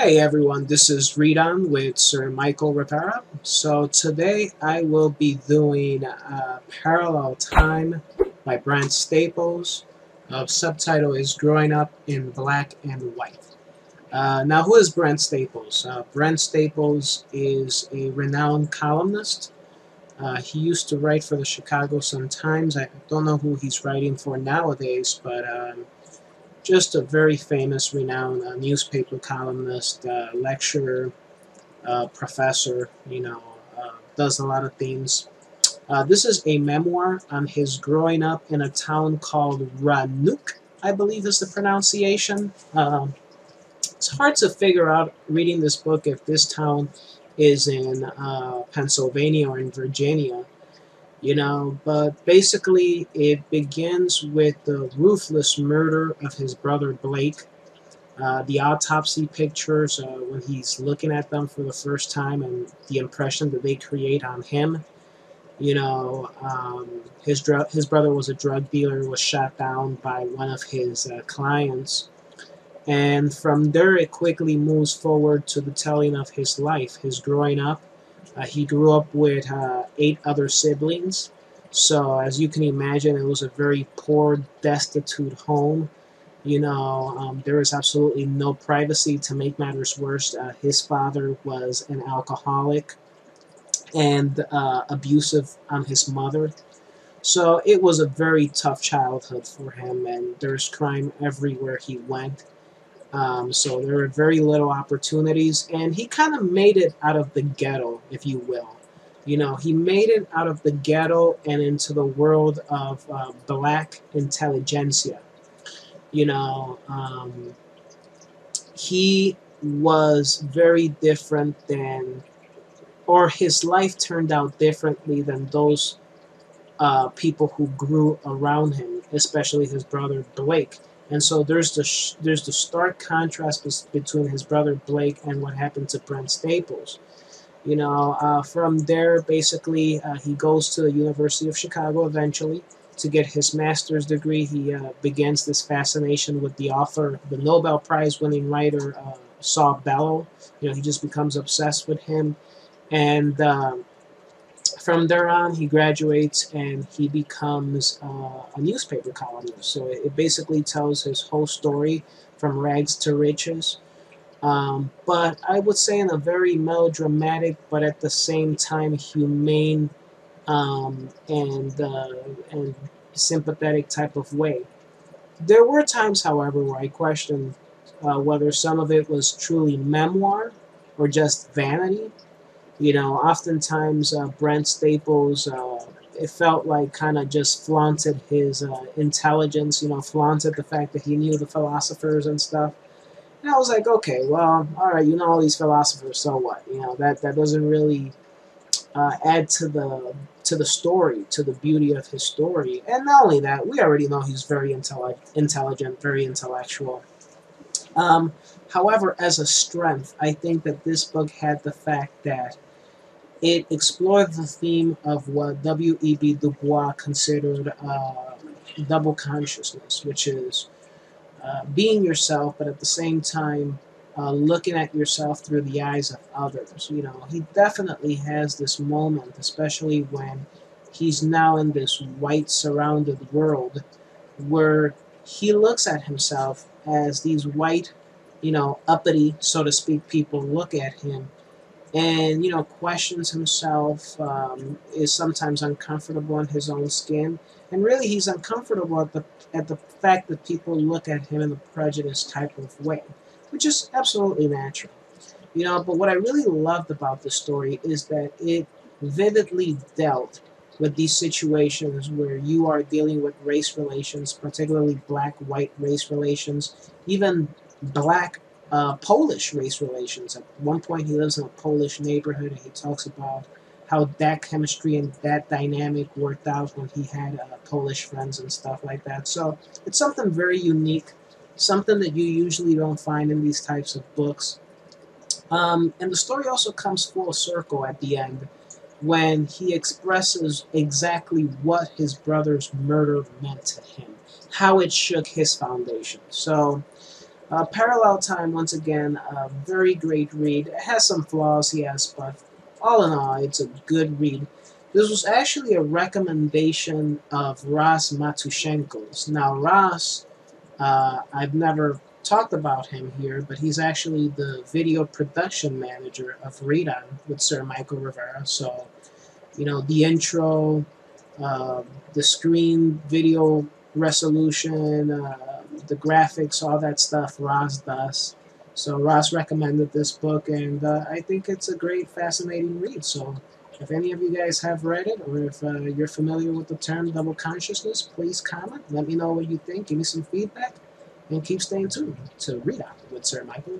Hey everyone, this is Read On with Sir Michael Rivera. So today I will be doing Parallel Time by Brent Staples. Subtitle is Growing Up in Black and White. Now, who is Brent Staples? Brent Staples is a renowned columnist. He used to write for the Chicago Sun-Times. I don't know who he's writing for nowadays, but just a very famous, renowned newspaper columnist, lecturer, professor, does a lot of things. This is a memoir on his growing up in a town called Ranuk, I believe is the pronunciation. It's hard to figure out reading this book if this town is in Pennsylvania or in Virginia. But basically it begins with the ruthless murder of his brother Blake. The autopsy pictures when he's looking at them for the first time and the impression that they create on him. His brother was a drug dealer, was shot down by one of his clients. And from there it quickly moves forward to the telling of his life, his growing up. He grew up with 8 other siblings. So as you can imagine, it was a very poor, destitute home. There was absolutely no privacy. To make matters worse, his father was an alcoholic and abusive on his mother. So it was a very tough childhood for him, and there's crime everywhere he went. So there were very little opportunities, and he kind of made it out of the ghetto, if you will. He made it out of the ghetto and into the world of black intelligentsia. You know, um, he was very different than, or his life turned out differently than those people who grew around him, especially his brother Blake. And so there's the stark contrast between his brother Blake and what happened to Brent Staples. From there, basically, he goes to the University of Chicago eventually to get his master's degree. He begins this fascination with the author, the Nobel Prize winning writer Saul Bellow. He just becomes obsessed with him. And from there on, he graduates and he becomes a newspaper columnist. So it basically tells his whole story from rags to riches. But I would say in a very melodramatic, but at the same time humane and sympathetic type of way. There were times, however, where I questioned whether some of it was truly memoir or just vanity. Oftentimes Brent Staples, it felt like kind of just flaunted his intelligence, flaunted the fact that he knew the philosophers and stuff. And I was like, okay, well, all right, all these philosophers, so what? That doesn't really add to the story, to the beauty of his story. And not only that, we already know he's very intelligent, very intellectual. Um, However, as a strength, I think that this book had the fact that it explored the theme of what W.E.B. Du Bois considered double consciousness, which is being yourself, but at the same time looking at yourself through the eyes of others. He definitely has this moment, especially when he's now in this white surrounded world where he looks at himself as these white, uppity, so to speak, people look at him and questions himself, is sometimes uncomfortable in his own skin, and really he's uncomfortable at the fact that people look at him in a prejudiced type of way, which is absolutely natural. But what I really loved about the story is that it vividly dealt with these situations where you are dealing with race relations, particularly black-white race relations, even black Polish race relations. At one point, he lives in a Polish neighborhood, and he talks about how that chemistry and that dynamic worked out when he had Polish friends and stuff like that. So it's something very unique, something that you usually don't find in these types of books. And the story also comes full circle at the end when he expresses exactly what his brother's murder meant to him, how it shook his foundation. So Parallel Time, once again, a very great read. It has some flaws, yes, but all in all, it's a good read. This was actually a recommendation of Ross Matushenko's. Now, Ross, I've never talked about him here, but he's actually the video production manager of Read On with Sir Michael Rivera. So, the intro, uh, the screen video resolution, the graphics, all that stuff Ross does. So Ross recommended this book, and I think it's a great, fascinating read. So if any of you guys have read it, or if you're familiar with the term double consciousness, please comment. Let me know what you think. Give me some feedback, and keep staying tuned to Read On with Sir Michael.